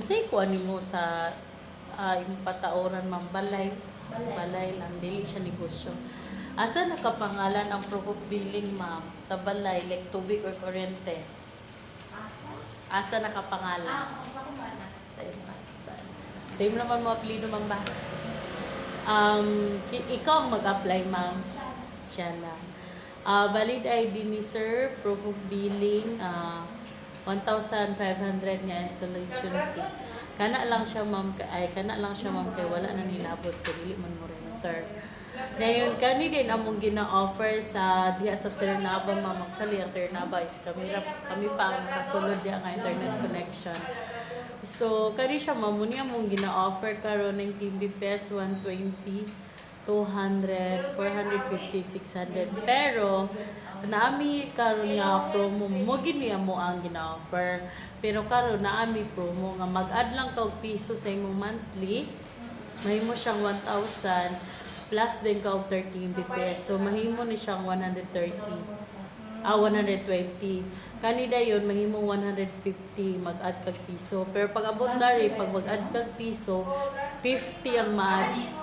Unsay kuan nimo sa imong patauran ma'am balay? Balay lang dili siya negosyo. Asa nakapangalan ang proof of billing ma'am sa balay like tubig or kuryente? Asa nakapangalan? Sa imong husband. Same naman mo apelyido ma'am ba? Ikaw ang mag-apply ma'am. Siya lang. Valid ID ni sir, proof of billing, 1,500 nga installation fee. Kana lang siya ma'am kay wala na nilabot ko dili man mo renter. Dayon kani din among gina-offer sa diha sa Ternaba ma'am. Actually ang Ternaba is kami pa ang kasulod diha nga internet connection. So kani siya ma'am muni among gina-offer karon ng TBPS 120, 200, 450, 600. Pero naami karon nga promo mo gini mo ang gina-offer. Pero karon naami promo nga mag-add lang kag piso sa imong monthly. Mahimo siyang 1,000 plus din kag 13 BPS. So mahimo ni siyang 130. 120. Kani dayon mahimo 150 mag-add kag piso. Pero pag abot dari pag mag-add kag piso, 50 ang ma-add.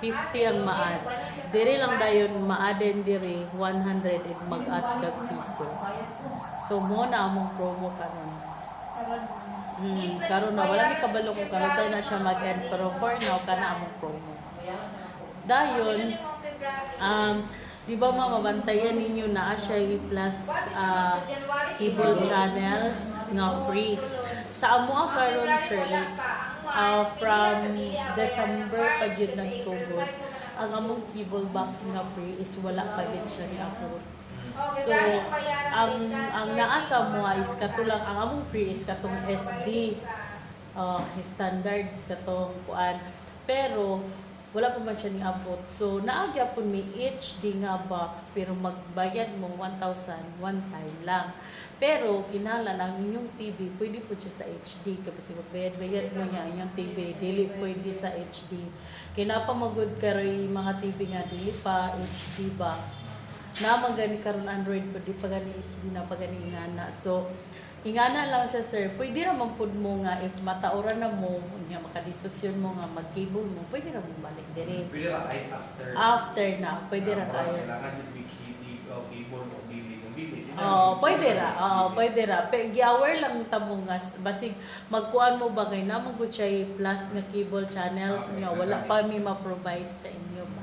50 ang ma-add. Diri lang dayon ma-add diri 100 if mag-add kag piso. So mo na among promo karon. Karon na wala mi kabalo ko karon say na siya mag-end pero for now kana among promo. Dayon di ba mabantayan ninyo na siya plus cable channels nga free. Sa amo karon service from December pa jud nagsugod. Ang among cable box nga free is wala pa gid siya ni-upload. So ang naasa mo is katulang ang among free is katong SD standard katong kuan. Pero wala pa man siya niabot. So, naagya po ni HD nga box, pero magbayad mo 1,000 one time lang. Pero, kinala ang inyong TV, pwede po siya sa HD. Kasi magbayad-bayad mo niya inyong TV, dili pwede sa HD. Kinapamagod ka rin mga TV nga, dili pa HD ba? Na magani karon Android po, di pa gani HD na pa gani ingana. So, ingana lang siya sir, pwede naman po mo nga if matauran na mo, nga makadisosyon mo nga mag-cable mo, pwede na mo balik dire. Pwede na ay after. After na, pwede na kayo. Kailangan yung cable o bili. Pwede ra. Pwede ra. Gi-aware lang tamo nga basig magkuan mo ba kay namo gud siya plus nga cable channels nga wala pa mi ma-provide sa inyo ba.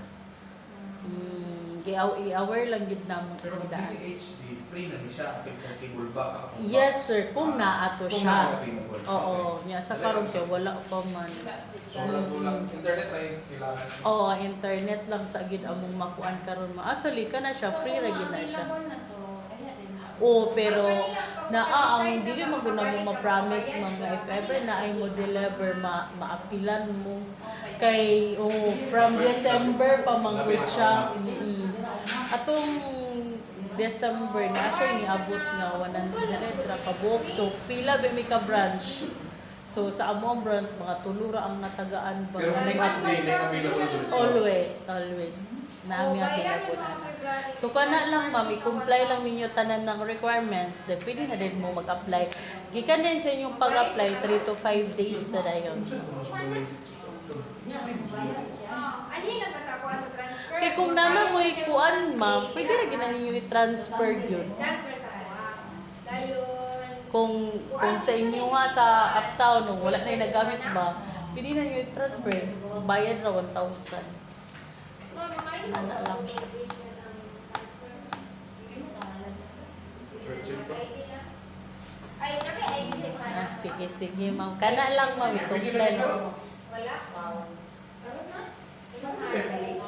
I-aware lang gid namo pero daan. HD free na ni siya kung cable ba. Yes sir, kung naato siya. Oo, nya sa karon kay wala pa man. So lang internet ay kailangan. Oo, internet lang sa gid among makuan karon mo. Actually kana siya free ra gid na siya. Pero ang dili man gud na mo ma-promise mga if ever na ay mo deliver maapilan mo kay from December pa manggod siya. Atong December na siya niabot nga 100 ra ka book. So pila ba mi ka branch? So sa among branch mga tulura ang natagaan ba? Pero next day na available dito. Always. Nami available na. So kana lang ma'am, i-comply lang ninyo tanan ng requirements, then pwede na din mo mag-apply. Gikan din sa inyong pag-apply 3 to 5 days na dayon. Kaya kung nana mo ikuan ma'am, pwede ra gina ninyo i-transfer yun. Kung sa inyo nga sa uptown wala na yung nagamit ba, pwede na ninyo i-transfer. Bayad na 1,000. Nana lang siya. Sige ma'am. Kana lang ma'am, i-comply. Wala.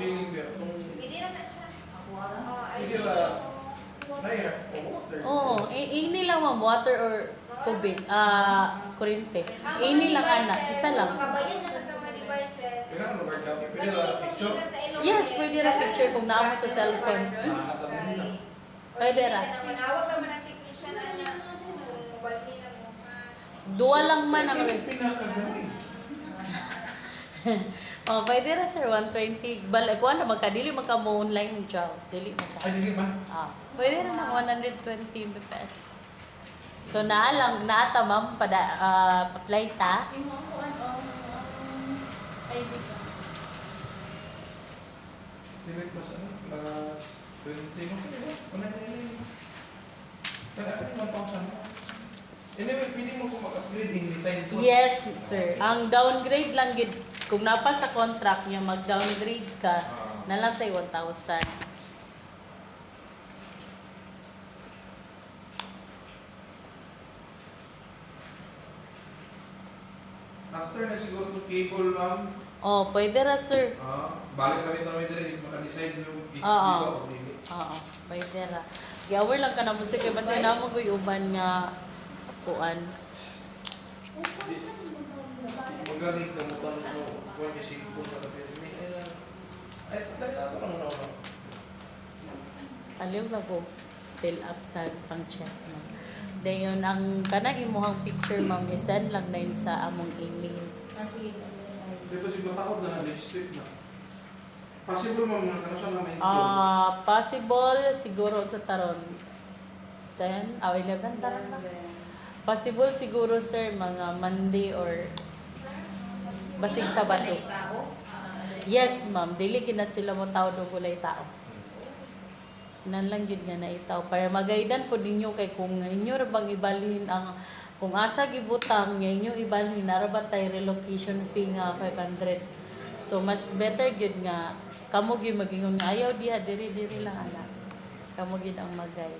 Feeling ba? Hindi na siya. Hindi ba? Naya, Oo, ini lang ma'am, water or tubig, kuryente. Ini lang anak, isa lang. Kabayan na sa mga devices. Kailangan mo workout. Pwede ba picture? Yes, pwede ra picture kung naamo sa cellphone. Pwede ra. Manawag naman ang technician na niya. Kung walhin ang mukha. Duwa lang man ang Pinakagawin. pwede ra sir, 120. Balik ko na magkadili magka mo online job. Dili mo ka. Ay, hindi man. Pwede ra ng 120 pesos. So naalang naata ma'am apply ta. Limit mas ano? Mas 20 mo. Ano na yun? Kaya ano 1,000? Anyway, pili mo kung mag-upgrade in the time to. Yes, sir. Ang downgrade lang gid kung napa sa contract niya mag-downgrade ka, na lang tay 1,000. After na siguro itong cable, ma'am, Oh, pwede ra sir. balik kami ito dito, maka-decide yung HD Oo. o limit. Oo, pwede ra. Giawar lang ka na mo sige basta na mo guy uban nga kuan. Magaling ka mo tanong mo, kung may sigpo na kapit. Ay, tayo na ito lang na ako. Aliw na ko fill up sa pang check mo. Dayon ang kanang imuhang picture ma'am isend lang na yun sa among email. Diba si Batakot na next week na. Possible mo mga kano siya na may Possible siguro sa taron 10 o 11 taron na. Possible siguro sir mga Monday or basig Sabado. Yes ma'am, dili gina sila mo tao do gulay tao. Nan lang yun nga naitaw para magaydan po ninyo kay kung inyo ra bang ibalhin ang kung asa gibutang nga inyo ibalhin na ra ba tay relocation fee nga 500. So mas better gyud nga kamo gyud magingon nga ayaw diha diri lang ana. Kamo gyud ang magay.